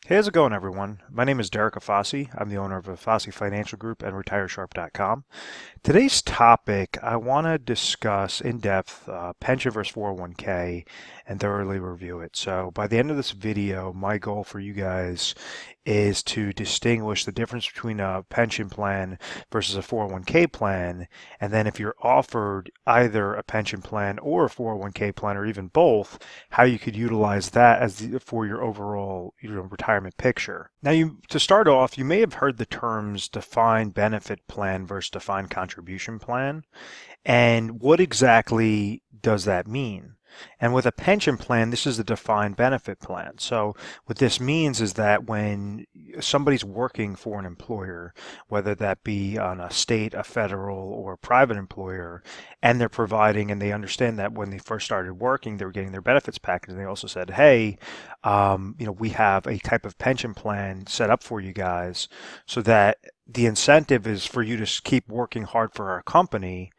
Hey, how's it going, everyone? My name is Derek Afasi. I'm the owner of Afasi Financial Group and retiresharp.com. Today's topic, I want to discuss in depth pension versus 401k and thoroughly review it. So, by the end of this video, my goal for you guys is to distinguish the difference between a pension plan versus a 401k plan. And then, if you're offered either a pension plan or a 401k plan, or even both, how you could utilize that for your overall retirement picture. Now, to start off, you may have heard the terms defined benefit plan versus defined contribution plan. And what exactly does that mean? And with a pension plan, this is a defined benefit plan. So what this means is that when somebody's working for an employer, whether that be on a state, a federal, or a private employer, and they're providing, and they understand that when they first started working, they were getting their benefits package, and they also said, hey, we have a type of pension plan set up for you guys so that the incentive is for you to keep working hard for our company.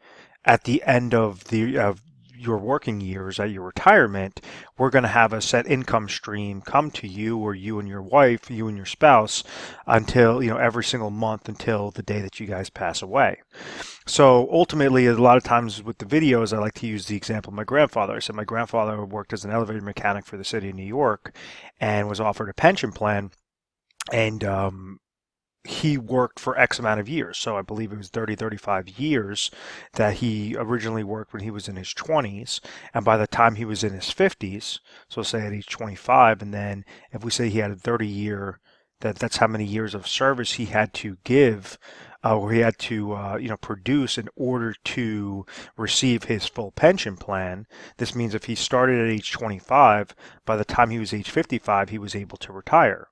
At the end of your working years at your retirement, we're going to have a set income stream come to you, or you and your wife, you and your spouse, until, every single month until the day that you guys pass away. So ultimately, a lot of times with the videos, I like to use the example of my grandfather. I said my grandfather worked as an elevator mechanic for the city of New York and was offered a pension plan. And he worked for X amount of years. So I believe it was 30, 35 years that he originally worked when he was in his 20s. And by the time he was in his 50s, so say at age 25, and then if we say he had a 30-year, that's how many years of service he had to give, or he had to produce in order to receive his full pension plan. This means if he started at age 25, by the time he was age 55, he was able to retire.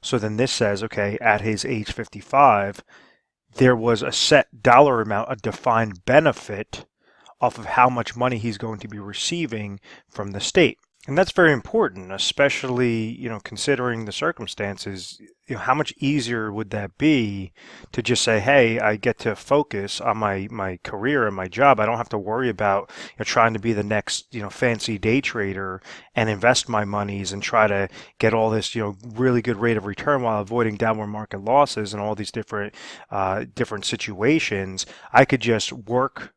So then this says, okay, at his age 55, there was a set dollar amount, a defined benefit off of how much money he's going to be receiving from the state. And that's very important, especially, considering the circumstances. How much easier would that be to just say, hey, I get to focus on my career and my job. I don't have to worry about trying to be the next, fancy day trader and invest my monies and try to get all this, really good rate of return while avoiding downward market losses and all these different situations. I could just work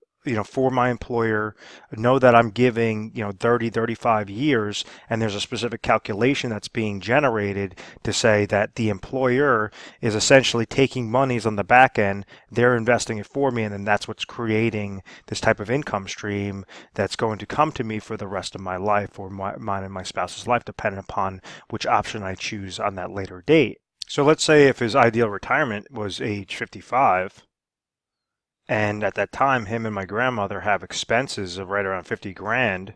for my employer, know that I'm giving, 30, 35 years, and there's a specific calculation that's being generated to say that the employer is essentially taking monies on the back end, they're investing it for me, and then that's what's creating this type of income stream that's going to come to me for the rest of my life, or mine and my spouse's life, depending upon which option I choose on that later date. So let's say if his ideal retirement was age 55, and at that time, him and my grandmother have expenses of right around 50 grand.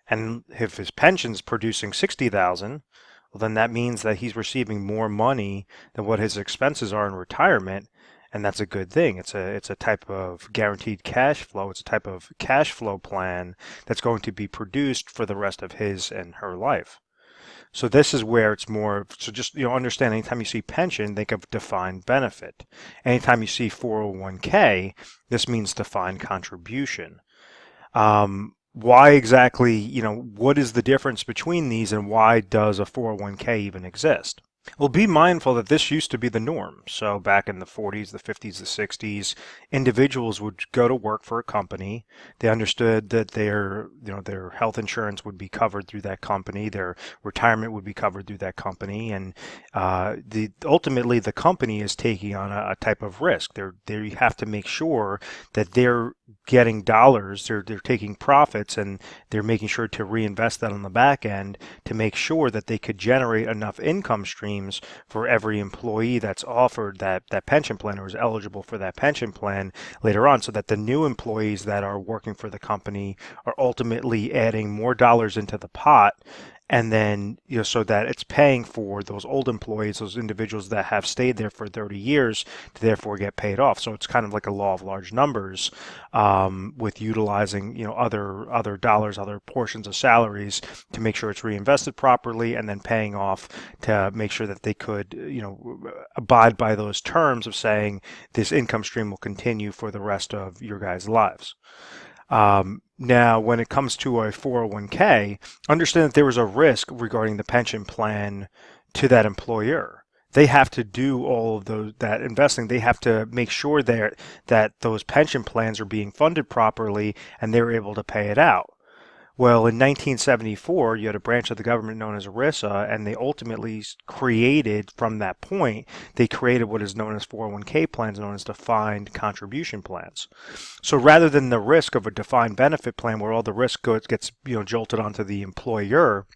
And if his pension's producing 60,000, well, then that means that he's receiving more money than what his expenses are in retirement. And that's a good thing. It's a type of guaranteed cash flow. It's a type of cash flow plan that's going to be produced for the rest of his and her life. So this is where it's more, so just, understand anytime you see pension, think of defined benefit. Anytime you see 401k, this means defined contribution. Why exactly, what is the difference between these, and why does a 401k even exist? Well, be mindful that this used to be the norm. So back in the 40s, the 50s, the 60s, individuals would go to work for a company. They understood that their health insurance would be covered through that company, their retirement would be covered through that company, and ultimately the company is taking on a type of risk. They have to make sure that they're getting dollars, they're taking profits, and they're making sure to reinvest that on the back end to make sure that they could generate enough income streams for every employee that's offered that pension plan or is eligible for that pension plan later on, so that the new employees that are working for the company are ultimately adding more dollars into the pot. And then, so that it's paying for those old employees, those individuals that have stayed there for 30 years to therefore get paid off. So it's kind of like a law of large numbers, with utilizing, other dollars, other portions of salaries to make sure it's reinvested properly, and then paying off to make sure that they could, abide by those terms of saying this income stream will continue for the rest of your guys' lives. Now, when it comes to a 401k, understand that there is a risk regarding the pension plan to that employer. They have to do all of that investing. They have to make sure that those pension plans are being funded properly and they're able to pay it out. Well, in 1974, you had a branch of the government known as ERISA, and they ultimately created, from that point, they created what is known as 401k plans, known as defined contribution plans. So rather than the risk of a defined benefit plan where all the risk gets jolted onto the employer,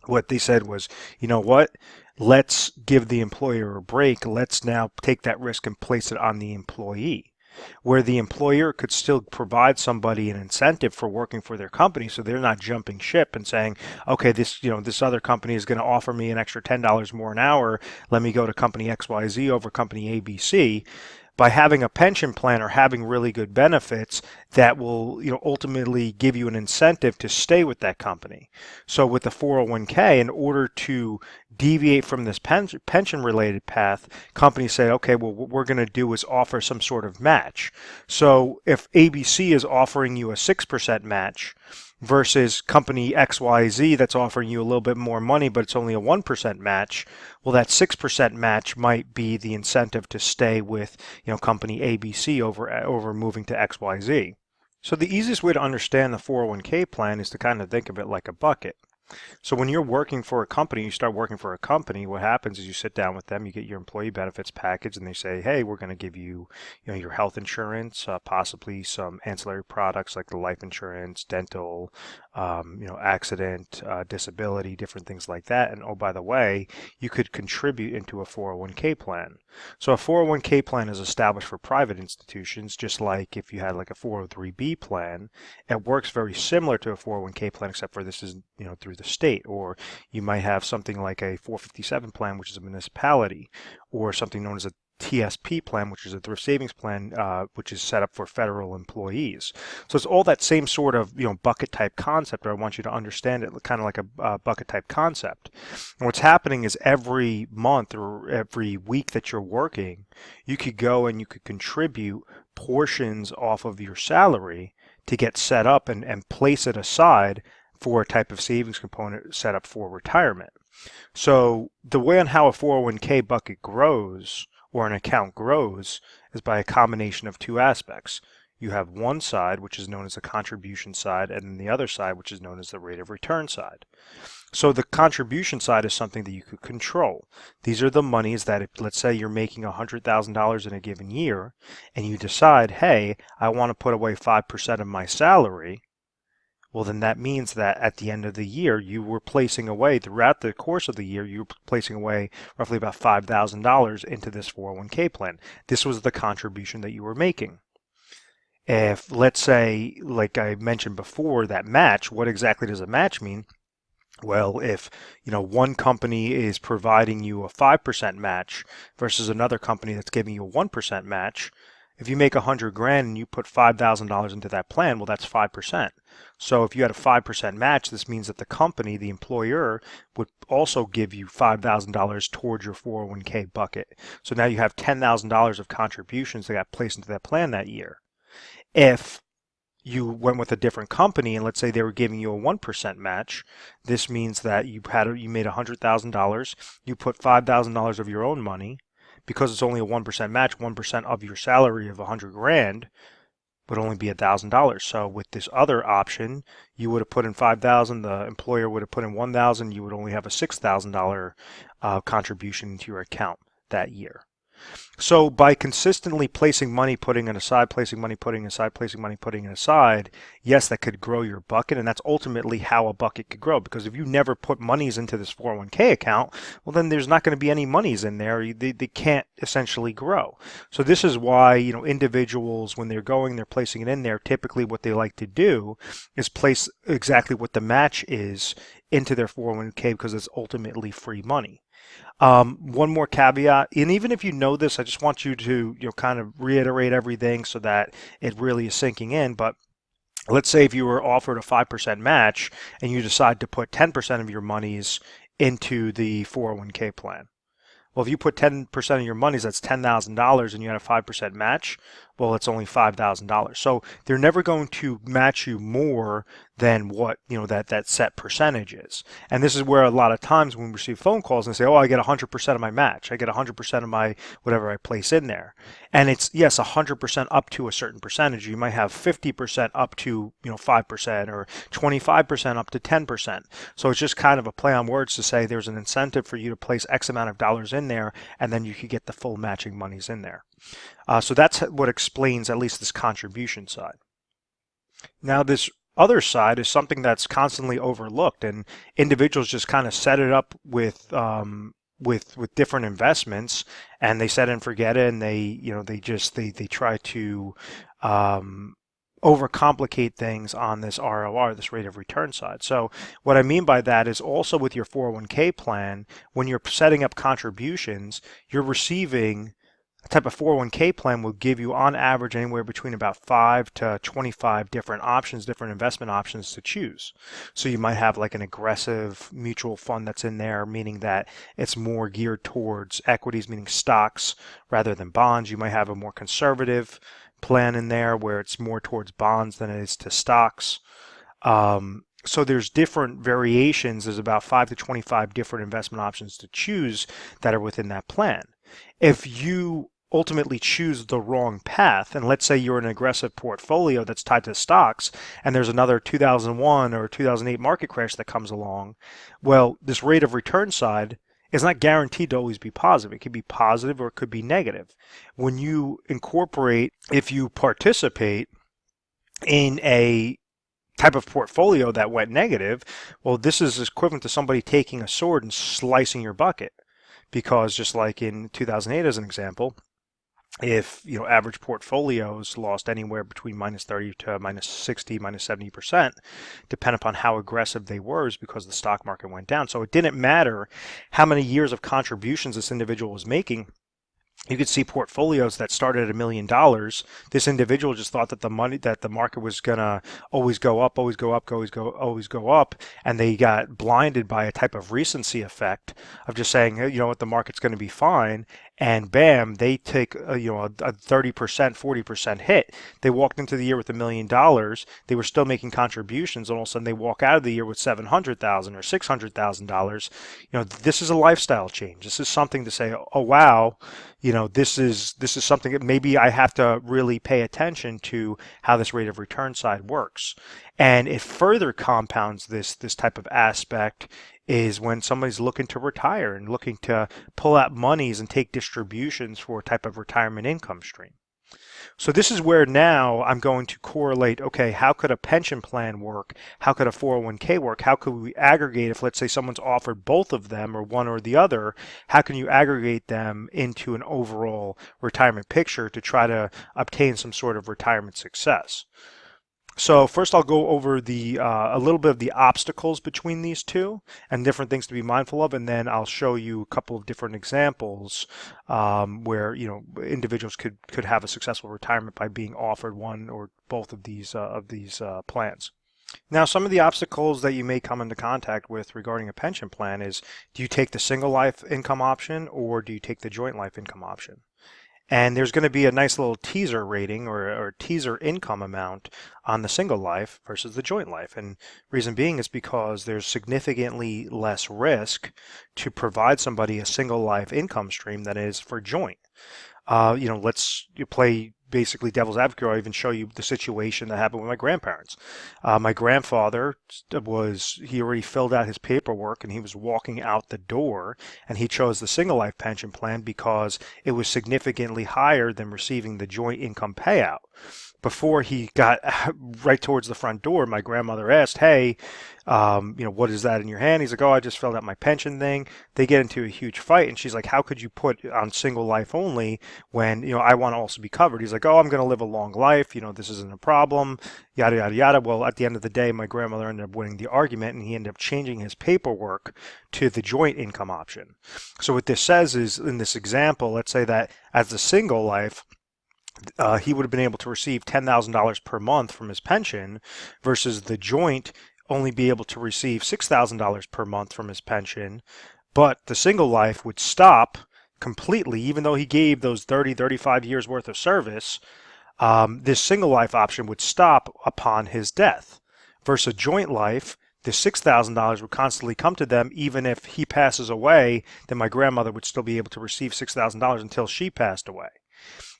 what they said was, you know what? Let's give the employer a break. Let's now take that risk and place it on the employee, where the employer could still provide somebody an incentive for working for their company, so they're not jumping ship and saying, okay, this other company is going to offer me an extra $10 more an hour. Let me go to company XYZ over company ABC. By having a pension plan or having really good benefits, that will ultimately give you an incentive to stay with that company. So with the 401k, in order to deviate from this pension related path, companies say, okay, well, what we're going to do is offer some sort of match. So if ABC is offering you a 6% match versus company XYZ that's offering you a little bit more money, but it's only a 1% match, well, that 6% match might be the incentive to stay with company ABC over moving to XYZ. So the easiest way to understand the 401k plan is to kind of think of it like a bucket. So when you're working for a company, you start working for a company, what happens is you sit down with them, you get your employee benefits package, and they say, hey, we're going to give you, your health insurance, possibly some ancillary products like the life insurance, dental, accident, disability, different things like that. And oh, by the way, you could contribute into a 401k plan. So a 401k plan is established for private institutions, just like if you had like a 403b plan. It works very similar to a 401k plan, except for this is, through the state, or you might have something like a 457 plan, which is a municipality, or something known as a TSP plan, which is a thrift savings plan, which is set up for federal employees. So it's all that same sort of bucket type concept. But I want you to understand it kind of like a bucket type concept. And what's happening is every month or every week that you're working, you could go and you could contribute portions off of your salary to get set up and place it aside for a type of savings component set up for retirement. So the way on how a 401k bucket grows or an account grows is by a combination of two aspects. You have one side, which is known as the contribution side, and then the other side, which is known as the rate of return side. So the contribution side is something that you could control. These are the monies that, if, let's say you're making $100,000 in a given year, and you decide, hey, I want to put away 5% of my salary, well, then that means that at the end of the year, you were placing away, throughout the course of the year, you were placing away roughly about $5,000 into this 401k plan. This was the contribution that you were making. If, let's say, like I mentioned before, that match, what exactly does a match mean? Well, if one company is providing you a 5% match versus another company that's giving you a 1% match, if you make $100,000 and you put $5,000 into that plan, well, that's 5%. So if you had a 5% match, this means that the company, the employer, would also give you $5,000 towards your 401k bucket. So now you have $10,000 of contributions that got placed into that plan that year. If you went with a different company and let's say they were giving you a 1% match, this means that you made $100,000, you put $5,000 of your own money. Because it's only a 1% match, 1% of your salary of $100,000 would only be $1,000. So with this other option, you would have put in $5,000, the employer would have put in $1,000, you would only have a $6,000 contribution into your account that year. So by consistently placing money, putting it aside, placing money, putting it aside, placing money, putting it aside, yes, that could grow your bucket, and that's ultimately how a bucket could grow. Because if you never put monies into this 401k account, well, then there's not going to be any monies in there. They can't essentially grow. So this is why individuals, when they're placing it in there, typically what they like to do is place exactly what the match is into their 401k because it's ultimately free money. One more caveat, and even if you know this, I just want you to kind of reiterate everything so that it really is sinking in. But let's say if you were offered a 5% match and you decide to put 10% of your monies into the 401k plan. Well, if you put 10% of your monies, that's $10,000, and you had a 5% match, well, it's only $5,000. So they're never going to match you more than what that set percentage is. And this is where a lot of times when we receive phone calls and say, oh, I get 100% of my match, I get 100% of my whatever I place in there. And it's, yes, 100% up to a certain percentage. You might have 50% up to 5%, or 25% up to 10%. So it's just kind of a play on words to say there's an incentive for you to place X amount of dollars in there, and then you could get the full matching monies in there. So that's what explains at least this contribution side. Now this other side is something that's constantly overlooked, and individuals just kind of set it up with different investments, and they set and forget it, and they try to overcomplicate things on this ROR, this rate of return side. So what I mean by that is also with your 401k plan, when you're setting up contributions, you're receiving a type of 401k plan will give you on average anywhere between about 5 to 25 different options, different investment options to choose. So you might have like an aggressive mutual fund that's in there, meaning that it's more geared towards equities, meaning stocks rather than bonds. You might have a more conservative plan in there where it's more towards bonds than it is to stocks. So there's different variations. There's about 5 to 25 different investment options to choose that are within that plan. If you ultimately choose the wrong path, and let's say you're an aggressive portfolio that's tied to stocks, and there's another 2001 or 2008 market crash that comes along, well, this rate of return side is not guaranteed to always be positive. It could be positive or it could be negative. When you incorporate, if you participate in a type of portfolio that went negative, well, this is equivalent to somebody taking a sword and slicing your bucket. Because just like in 2008 as an example, if average portfolios lost anywhere between -30 to -60, -70%, depending upon how aggressive they were, is because the stock market went down. So it didn't matter how many years of contributions this individual was making. You could see portfolios that started at $1 million. This individual just thought that the market was gonna always go up, always go up, always go up, and they got blinded by a type of recency effect of just saying, hey, you know what, the market's going to be fine, and bam, they take a 30%, 40% hit. They walked into the year with $1 million. They were still making contributions, and all of a sudden they walk out of the year with $700,000 or $600,000. This is a lifestyle change. This is something to say, oh wow. This is something that maybe I have to really pay attention to how this rate of return side works. And it further compounds this type of aspect is when somebody's looking to retire and looking to pull out monies and take distributions for a type of retirement income stream. So this is where now I'm going to correlate, okay, how could a pension plan work? How could a 401k work? How could we aggregate if, let's say, someone's offered both of them or one or the other? How can you aggregate them into an overall retirement picture to try to obtain some sort of retirement success? So first I'll go over a little bit of the obstacles between these two and different things to be mindful of, and then I'll show you a couple of different examples where individuals could have a successful retirement by being offered one or both of these plans. Now, some of the obstacles that you may come into contact with regarding a pension plan is, do you take the single life income option or do you take the joint life income option? And there's going to be a nice little teaser rating or teaser income amount on the single life versus the joint life. And reason being is because there's significantly less risk to provide somebody a single life income stream than is for joint. Let's play basically devil's advocate. I'll even show you the situation that happened with my grandparents. My grandfather he already filled out his paperwork and he was walking out the door, and he chose the single life pension plan because it was significantly higher than receiving the joint income payout. Before he got right towards the front door, my grandmother asked, hey, what is that in your hand? He's like, oh, I just filled out my pension thing. They get into a huge fight, and she's like, how could you put on single life only when, I want to also be covered? He's like, oh, I'm going to live a long life. This isn't a problem, yada, yada, yada. Well, at the end of the day, my grandmother ended up winning the argument, and he ended up changing his paperwork to the joint income option. So what this says is, in this example, let's say that as a single life, he would have been able to receive $10,000 per month from his pension versus the joint only be able to receive $6,000 per month from his pension. But the single life would stop completely, even though he gave those 30, 35 years worth of service. This single life option would stop upon his death, versus a joint life, the $6,000 would constantly come to them. Even if he passes away, then my grandmother would still be able to receive $6,000 until she passed away.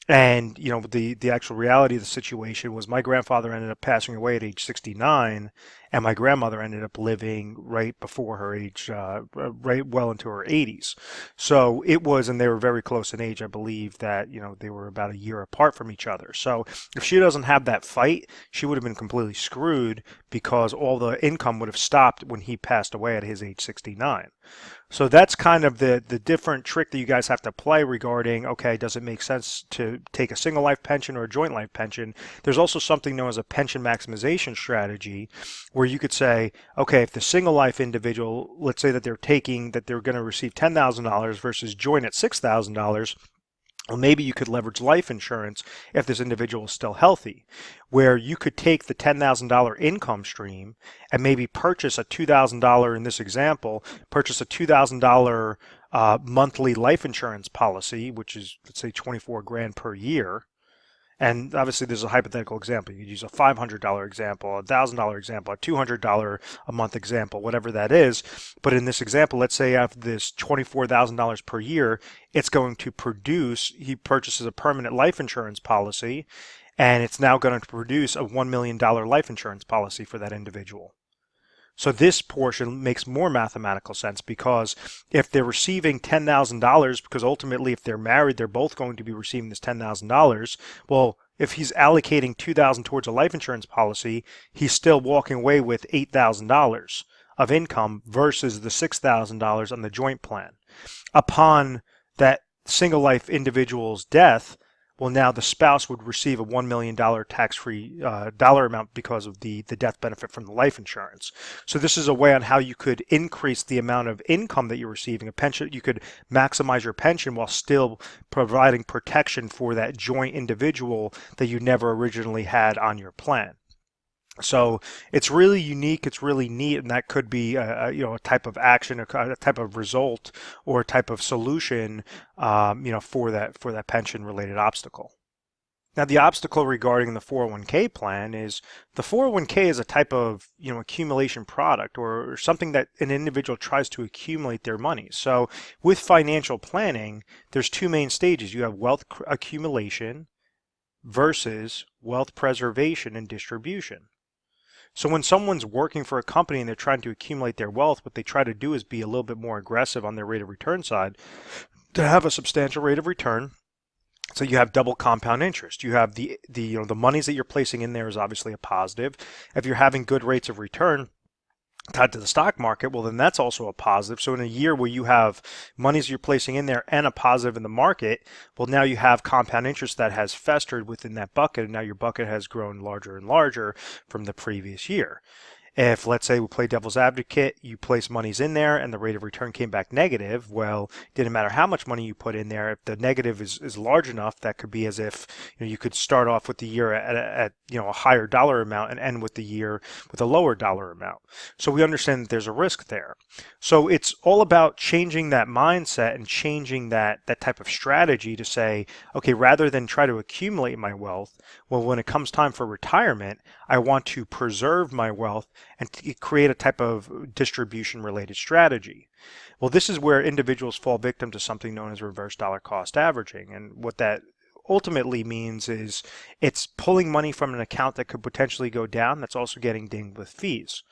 And the actual reality of the situation was my grandfather ended up passing away at age 69, and my grandmother ended up living right before her age, right well into her 80s. So it was, and they were very close in age. I believe that they were about a year apart from each other. So if she doesn't have that fight, she would have been completely screwed because all the income would have stopped when he passed away at his age 69. So that's kind of the different trick that you guys have to play regarding, okay, does it make sense to take a single life pension or a joint life pension? There's also something known as a pension maximization strategy where you could say, okay, if the single life individual, let's say that they're going to receive $10,000 versus joint at $6,000. Well, maybe you could leverage life insurance if this individual is still healthy, where you could take the $10,000 income stream and maybe purchase a $2,000, in this example, purchase a $2,000 monthly life insurance policy, which is, let's say, 24 grand per year. And obviously, there's a hypothetical example. You could use a $500 example, a $1,000 example, a $200 a month example, whatever that is. But in this example, let's say after this $24,000 per year, it's going to produce, he purchases a permanent life insurance policy, and it's now going to produce a $1 million life insurance policy for that individual. So this portion makes more mathematical sense because if they're receiving $10,000, because ultimately if they're married, they're both going to be receiving this $10,000. Well, if he's allocating $2,000 towards a life insurance policy, he's still walking away with $8,000 of income versus the $6,000 on the joint plan. Upon that single life individual's death, well, now the spouse would receive a $1 million tax-free dollar amount because of the death benefit from the life insurance. So this is a way on how you could increase the amount of income that you're receiving. A pension, you could maximize your pension while still providing protection for that joint individual that you never originally had on your plan. So it's really unique, it's really neat, and that could be a type of action, a type of result, or a type of solution, for that pension related obstacle. Now, the obstacle regarding the 401k plan is the 401k is a type of accumulation product or something that an individual tries to accumulate their money. So with financial planning, there's two main stages. You have wealth accumulation versus wealth preservation and distribution. So when someone's working for a company and they're trying to accumulate their wealth, what they try to do is be a little bit more aggressive on their rate of return side to have a substantial rate of return. So you have double compound interest. You have the monies that you're placing in there is obviously a positive. If you're having good rates of return tied to the stock market, well, then that's also a positive. So in a year where you have monies you're placing in there and a positive in the market, well, now you have compound interest that has festered within that bucket, and now your bucket has grown larger and larger from the previous year. If, let's say, we play devil's advocate, you place monies in there and the rate of return came back negative, well, it didn't matter how much money you put in there. If the negative is large enough, that could be as if you could start off with the year at a higher dollar amount and end with the year with a lower dollar amount. So we understand that there's a risk there. So it's all about changing that mindset and changing that type of strategy to say, okay, rather than try to accumulate my wealth, well, when it comes time for retirement, I want to preserve my wealth and create a type of distribution related strategy. Well, this is where individuals fall victim to something known as reverse dollar cost averaging. And what that ultimately means is it's pulling money from an account that could potentially go down that's also getting dinged with fees.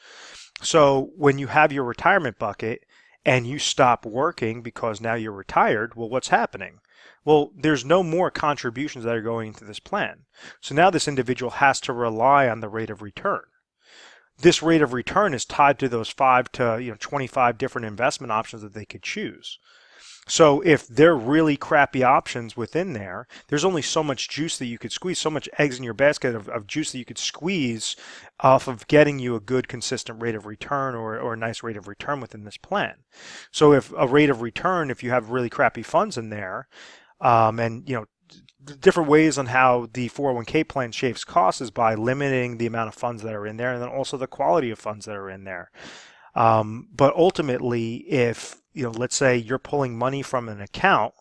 So when you have your retirement bucket and you stop working because now you're retired, well, what's happening? Well, there's no more contributions that are going into this plan. So now this individual has to rely on the rate of return. This rate of return is tied to those 5 to 25 different investment options that they could choose. So if they're really crappy options within there, there's only so much juice that you could squeeze, so much eggs in your basket of juice that you could squeeze off of getting you a good consistent rate of return or a nice rate of return within this plan. So if a rate of return, if you have really crappy funds in there, and different ways on how the 401k plan shaves costs is by limiting the amount of funds that are in there and then also the quality of funds that are in there. But ultimately, if let's say you're pulling money from an account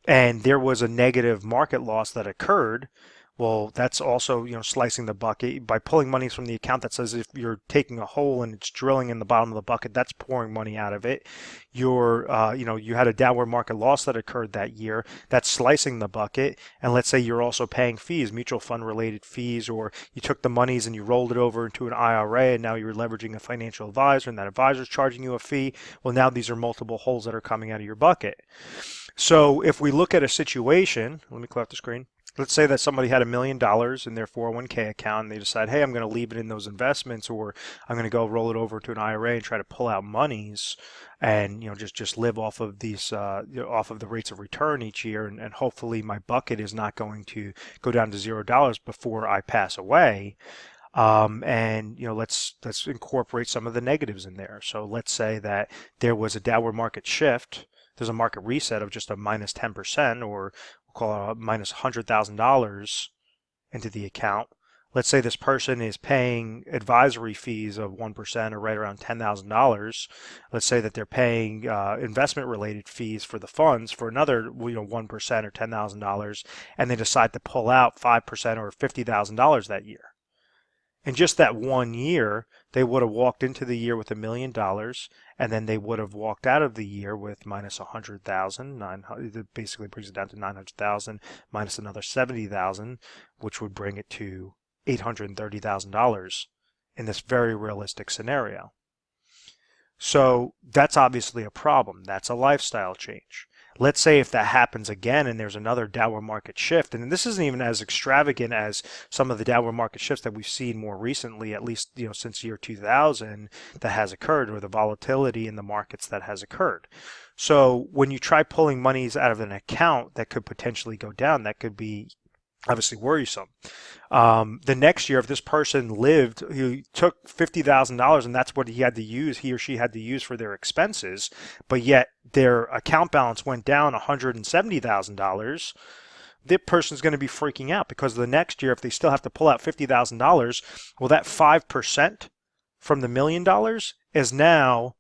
and there was a negative market loss that occurred, Well, that's also, slicing the bucket by pulling monies from the account. That says if you're taking a hole and it's drilling in the bottom of the bucket, that's pouring money out of it. You had a downward market loss that occurred that year. That's slicing the bucket. And let's say you're also paying fees, mutual fund related fees, or you took the monies and you rolled it over into an IRA and now you're leveraging a financial advisor and that advisor is charging you a fee. Well, now these are multiple holes that are coming out of your bucket. So if we look at a situation, let me clear out the screen. Let's say that somebody had $1 million in their 401k account and they decide, hey, I'm going to leave it in those investments, or I'm going to go roll it over to an IRA and try to pull out monies and just live off of these off of the rates of return each year, and hopefully my bucket is not going to go down to $0 before I pass away. And let's incorporate some of the negatives in there. So let's say that there was a downward market shift. There's a market reset of just a minus 10%, or we'll call it a minus $100,000 into the account. Let's say this person is paying advisory fees of 1%, or right around $10,000. Let's say that they're paying investment related fees for the funds for another 1% or $10,000, and they decide to pull out 5% or $50,000 that year. In just that 1 year, they would have walked into the year with $1 million, and then they would have walked out of the year with minus 100,000. It basically brings it down to 900,000 minus another 70,000, which would bring it to $830,000 in this very realistic scenario. So that's obviously a problem. That's a lifestyle change. Let's say if that happens again and there's another downward market shift, and this isn't even as extravagant as some of the downward market shifts that we've seen more recently, at least since year 2000, that has occurred, or the volatility in the markets that has occurred. So when you try pulling monies out of an account that could potentially go down, that could be obviously worrisome. The next year, if this person he took $50,000 and that's what he or she had to use for their expenses, but yet their account balance went down $170,000, the person's going to be freaking out, because the next year, if they still have to pull out $50,000, well, that 5% from the $1 million is now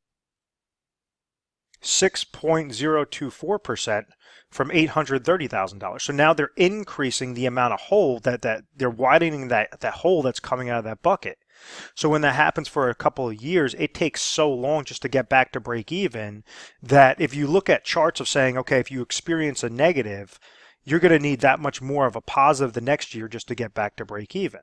6.024% from $830,000. So now they're increasing the amount of hole that they're widening that hole that's coming out of that bucket. So when that happens for a couple of years, it takes so long just to get back to break even that if you look at charts of saying, okay, if you experience a negative, you're going to need that much more of a positive the next year just to get back to break even.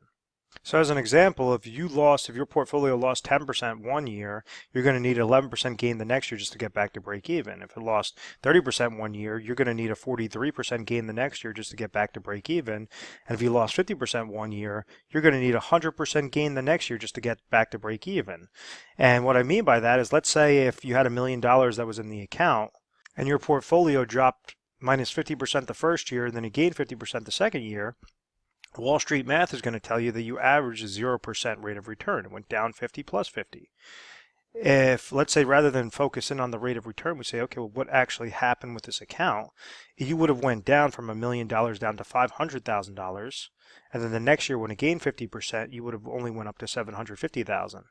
So as an example, if your portfolio lost 10% 1 year, you're going to need 11% gain the next year just to get back to break even. If it lost 30% 1 year, you're going to need a 43% gain the next year just to get back to break even. And if you lost 50% 1 year, you're going to need 100% gain the next year just to get back to break even. And what I mean by that is, let's say if you had $1 million that was in the account and your portfolio dropped minus 50% the first year and then you gained 50% the second year, Wall Street math is going to tell you that you averaged a 0% rate of return. It went down 50 plus 50. If, let's say, rather than focus in on the rate of return, we say, okay, well, what actually happened with this account? You would have went down from $1 million down to $500,000. And then the next year when it gained 50%, you would have only went up to $750,000.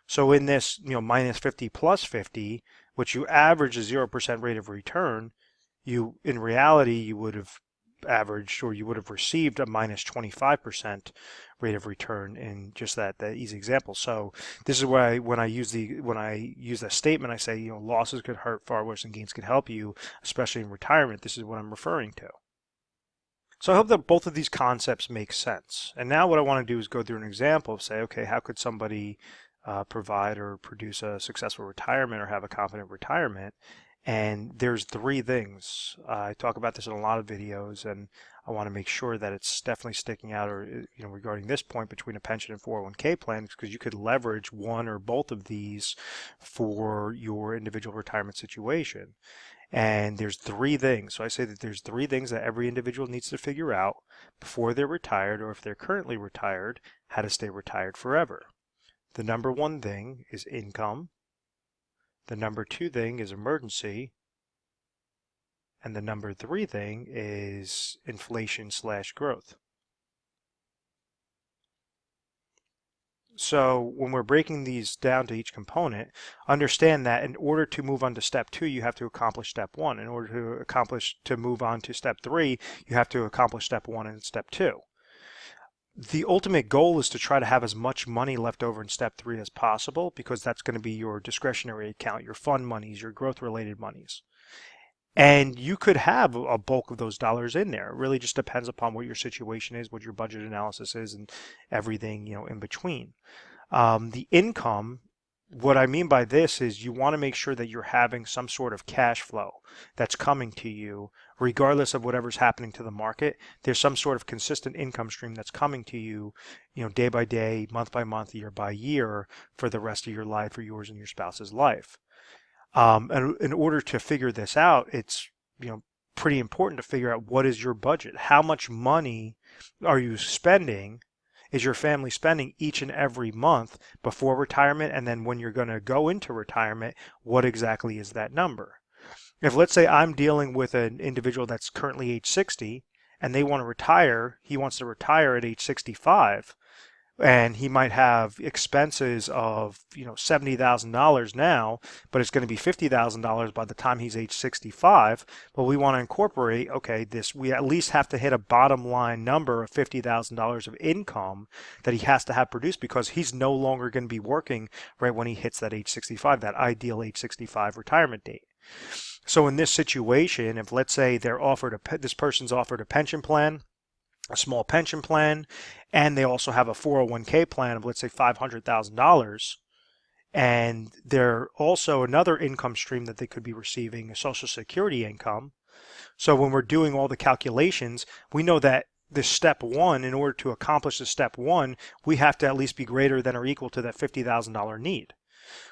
So in this, minus 50 plus 50, which you average a 0% rate of return, in reality, you would have averaged, or you would have received, a minus 25% rate of return in just that easy example. So this is why when I use that statement, I say, losses could hurt far worse than gains could help you, especially in retirement. This is what I'm referring to. So I hope that both of these concepts make sense. And now what I want to do is go through an example of, say, okay, how could somebody provide or produce a successful retirement or have a confident retirement? And there's 3 things. I talk about this in a lot of videos, and I want to make sure that it's definitely sticking out, or regarding this point between a pension and 401k plan, because you could leverage one or both of these for your individual retirement situation. And there's 3 things. So I say that there's 3 things that every individual needs to figure out before they're retired, or if they're currently retired, how to stay retired forever. The number 1 thing is income. The number 2 thing is emergency. And the number 3 thing is inflation/growth. So when we're breaking these down to each component, understand that in order to move on to step 2, you have to accomplish step 1. In order to move on to step 3, you have to accomplish step 1 and step 2. The ultimate goal is to try to have as much money left over in step three as possible, because that's going to be your discretionary account, your fund monies, your growth related monies. And you could have a bulk of those dollars in there. It really just depends upon what your situation is, what your budget analysis is, and everything, in between. The income, what I mean by this is you want to make sure that you're having some sort of cash flow that's coming to you, regardless of whatever's happening to the market. There's some sort of consistent income stream that's coming to you, day by day, month by month, year by year, for the rest of your life, or yours and your spouse's life. And in order to figure this out, it's pretty important to figure out what is your budget. How much money are you spending? Is your family spending each and every month before retirement? And then when you're going to go into retirement, what exactly is that number? If, let's say, I'm dealing with an individual that's currently age 60 and they want to retire, he wants to retire at age 65, and he might have expenses of $70,000 now, but it's going to be $50,000 by the time he's age 65. Well, we want to incorporate, okay, we at least have to hit a bottom line number of $50,000 of income that he has to have produced, because he's no longer going to be working right when he hits that age 65, that ideal age 65 retirement date. So in this situation, if, let's say, this person's offered a pension plan, a small pension plan, and they also have a 401k plan of, let's say, $500,000, and they're also another income stream that they could be receiving, a Social Security income. So when we're doing all the calculations, we know that this step one, in order to accomplish this step one, we have to at least be greater than or equal to that $50,000 need.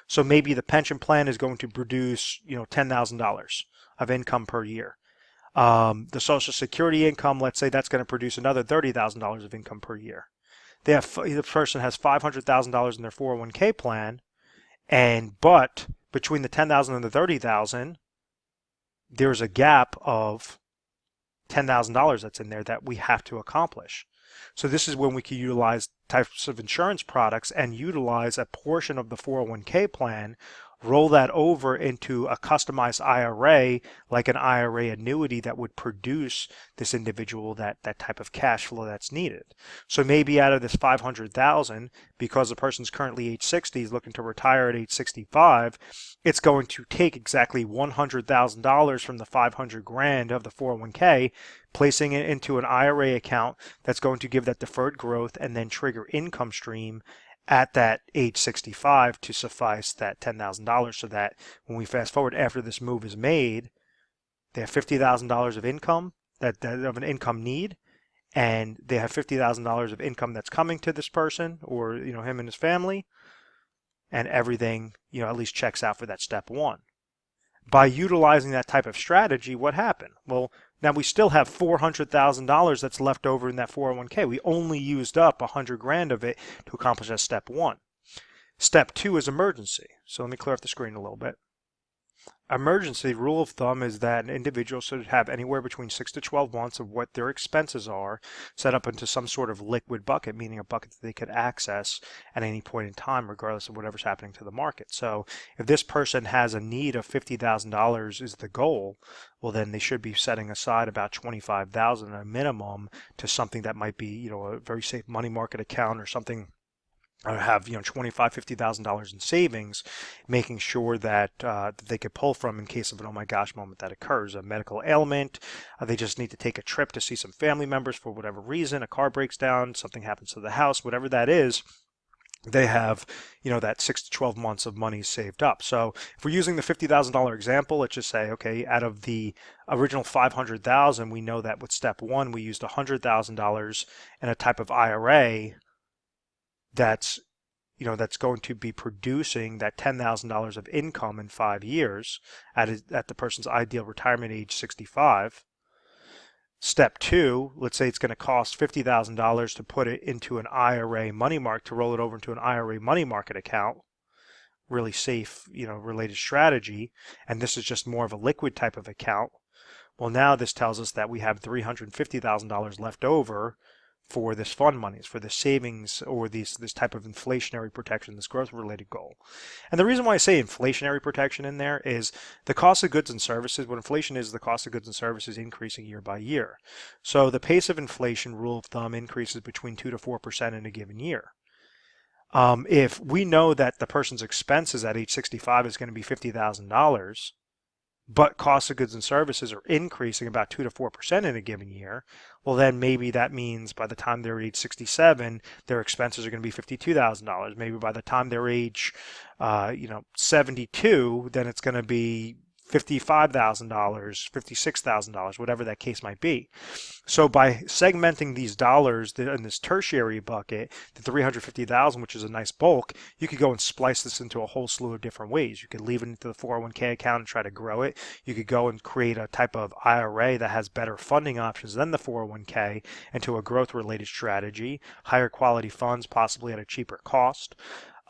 So maybe the pension plan is going to produce, $10,000 of income per year. The Social Security income, let's say that's going to produce another $30,000 of income per year. The person has $500,000 in their 401k plan, but between the $10,000 and the $30,000, there's a gap of $10,000 that's in there that we have to accomplish. So this is when we can utilize types of insurance products and utilize a portion of the 401k plan, roll that over into a customized IRA, like an IRA annuity that would produce this individual that type of cash flow that's needed. So maybe out of this $500,000, because the person's currently age 60, is looking to retire at age 65, it's going to take exactly $100,000 from the $500,000 of the 401k, placing it into an IRA account that's going to give that deferred growth and then trigger income stream at that age 65 to suffice that $10,000, so that when we fast forward after this move is made, they have $50,000 of income, that of an income need, and they have $50,000 of income that's coming to this person, or him and his family, and everything at least checks out for that step one. By utilizing that type of strategy, what happened? Well, now we still have $400,000 that's left over in that 401k. We only used up $100,000 of it to accomplish that step one. Step two is emergency. So let me clear up the screen a little bit. Emergency rule of thumb is that an individual should have anywhere between 6 to 12 months of what their expenses are set up into some sort of liquid bucket, meaning a bucket that they could access at any point in time, regardless of whatever's happening to the market. So if this person has a need of $50,000 is the goal, well, then they should be setting aside about $25,000 at a minimum to something that might be, a very safe money market account, or something, or have $25,000, $50,000 in savings, making sure that they could pull from in case of an oh my gosh moment that occurs, a medical ailment. They just need to take a trip to see some family members for whatever reason, a car breaks down, something happens to the house, whatever that is. They have that 6 to 12 months of money saved up. So if we're using the $50,000 example, let's just say, okay, out of the original $500,000, we know that with step one we used $100,000 in a type of IRA that's going to be producing that $10,000 of income in 5 years at the person's ideal retirement age 65. Step two, let's say it's going to cost $50,000 to put it into an IRA money market, to roll it over into an IRA money market account. Really safe, related strategy. And this is just more of a liquid type of account. Well, now this tells us that we have $350,000 left over for this fund monies, for the savings, or this type of inflationary protection, this growth related goal. And the reason why I say inflationary protection in there is the cost of goods and services. What inflation is, the cost of goods and services increasing year by year. So the pace of inflation, rule of thumb, increases between 2 to 4% in a given year. If we know that the person's expenses at age 65 is going to be $50,000, but cost of goods and services are increasing about 2 to 4% in a given year, well, then maybe that means by the time they're age 67, their expenses are going to be $52,000. Maybe by the time they're age, 72, then it's going to be $55,000, $56,000, whatever that case might be. So by segmenting these dollars in this tertiary bucket, the 350,000, which is a nice bulk, you could go and splice this into a whole slew of different ways. You could leave it into the 401k account and try to grow it. You could go and create a type of IRA that has better funding options than the 401k into a growth related strategy, higher quality funds, possibly at a cheaper cost.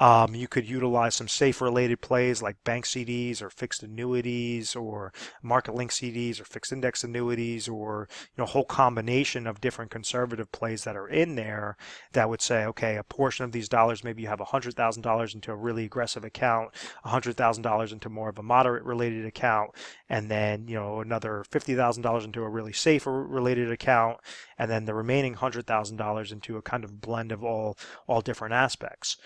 You could utilize some safe related plays like bank CDs or fixed annuities or market link CDs or fixed index annuities, or a whole combination of different conservative plays that are in there that would say, okay, a portion of these dollars, maybe you have $100,000 into a really aggressive account, $100,000 into more of a moderate related account, and then another $50,000 into a really safe related account, and then the remaining $100,000 into a kind of blend of all different aspects.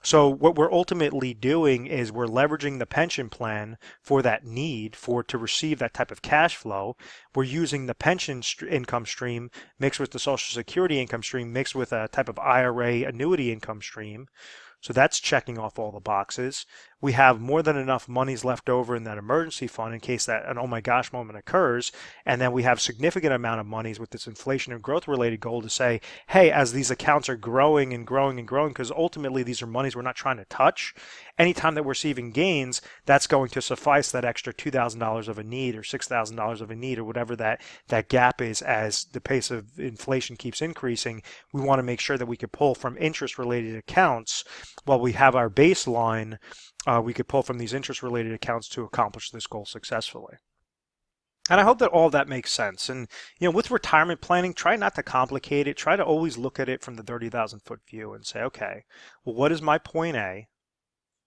So what we're ultimately doing is we're leveraging the pension plan for that need to receive that type of cash flow. We're using the pension income stream mixed with the Social Security income stream mixed with a type of IRA annuity income stream. So that's checking off all the boxes. We have more than enough monies left over in that emergency fund in case that an oh my gosh moment occurs. And then we have significant amount of monies with this inflation and growth related goal to say, hey, as these accounts are growing and growing and growing, because ultimately these are monies we're not trying to touch. Anytime that we're receiving gains, that's going to suffice that extra $2,000 of a need or $6,000 of a need or whatever that gap is as the pace of inflation keeps increasing. We want to make sure that we can pull from interest related accounts while we have our baseline. We could pull from these interest related accounts to accomplish this goal successfully. And I hope that all that makes sense. And with retirement planning, try not to complicate it. Try to always look at it from the 30,000 foot view and say, okay, well, what is my point A?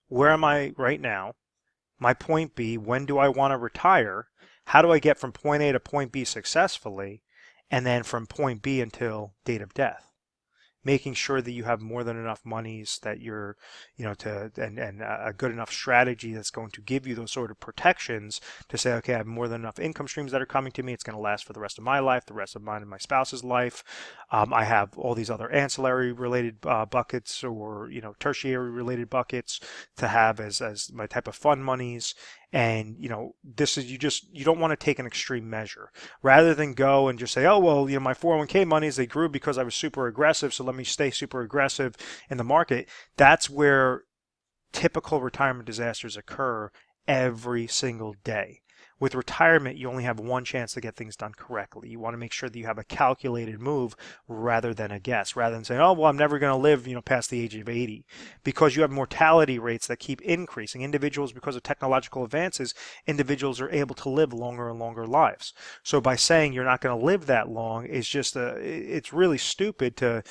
Where am I right now? My point B, when do I want to retire? How do I get from point A to point B successfully? And then from point B until date of death. Making sure that you have more than enough monies that you're, and a good enough strategy that's going to give you those sort of protections to say, okay, I have more than enough income streams that are coming to me. It's going to last for the rest of my life, the rest of mine and my spouse's life. I have all these other ancillary related buckets or, tertiary related buckets to have as my type of fund monies. And this is you don't want to take an extreme measure rather than go and just say, oh well, my 401k monies, they grew because I was super aggressive, so let me stay super aggressive in the market. That's where typical retirement disasters occur every single day. With retirement, you only have one chance to get things done correctly. You want to make sure that you have a calculated move rather than a guess, rather than saying, oh, well, I'm never going to live, past the age of 80, because you have mortality rates that keep increasing. Individuals, because of technological advances, individuals are able to live longer and longer lives. So by saying you're not going to live that long is just it's really stupid to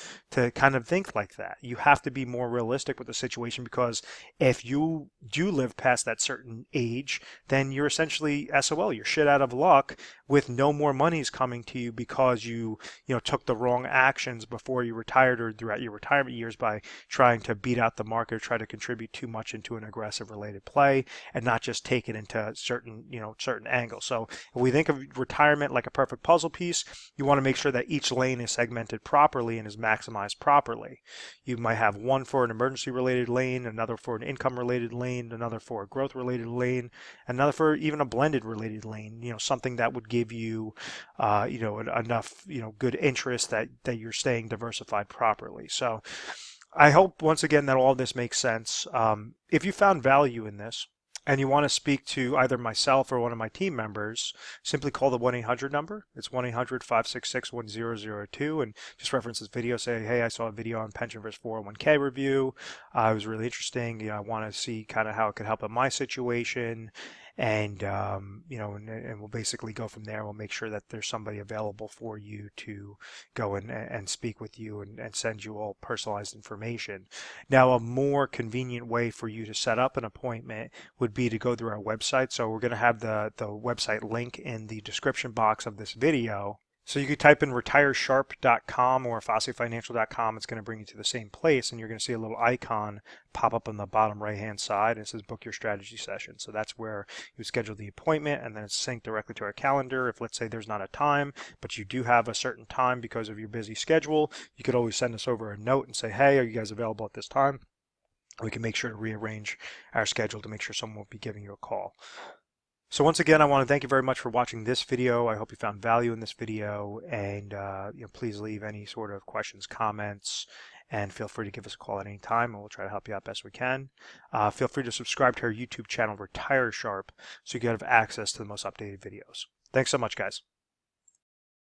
kind of think like that. You have to be more realistic with the situation, because if you do live past that certain age, then you're essentially SOL, you're shit out of luck with no more monies coming to you because you took the wrong actions before you retired or throughout your retirement years by trying to beat out the market or try to contribute too much into an aggressive related play and not just take it into certain angles. So if we think of retirement like a perfect puzzle piece, you want to make sure that each lane is segmented properly and is maximized properly. You might have one for an emergency related lane, another for an income related lane, another for a growth related lane, another for even a blended related lane, something that would give you, enough, good interest that you're staying diversified properly. So I hope once again that all of this makes sense. If you found value in this and you want to speak to either myself or one of my team members, simply call the 1-800 number. It's 1-800-566-1002 and just reference this video. Say, hey, I saw a video on pension versus 401k review. It was really interesting. I want to see kind of how it could help in my situation. and and we'll basically go from there. We'll make sure that there's somebody available for you to go and speak with you and send you all personalized information. Now, a more convenient way for you to set up an appointment would be to go through our website. So we're going to have the website link in the description box of this video. So you could type in retiresharp.com or fosseyfinancial.com. It's going to bring you to the same place, and you're going to see a little icon pop up on the bottom right-hand side. It says book your strategy session. So that's where you schedule the appointment, and then it's synced directly to our calendar. If, let's say, there's not a time, but you do have a certain time because of your busy schedule, you could always send us over a note and say, hey, are you guys available at this time? We can make sure to rearrange our schedule to make sure someone will be giving you a call. So once again, I want to thank you very much for watching this video. I hope you found value in this video, and please leave any sort of questions, comments, and feel free to give us a call at any time, and we'll try to help you out best we can. Feel free to subscribe to our YouTube channel, Retire Sharp, so you can have access to the most updated videos. Thanks so much, guys.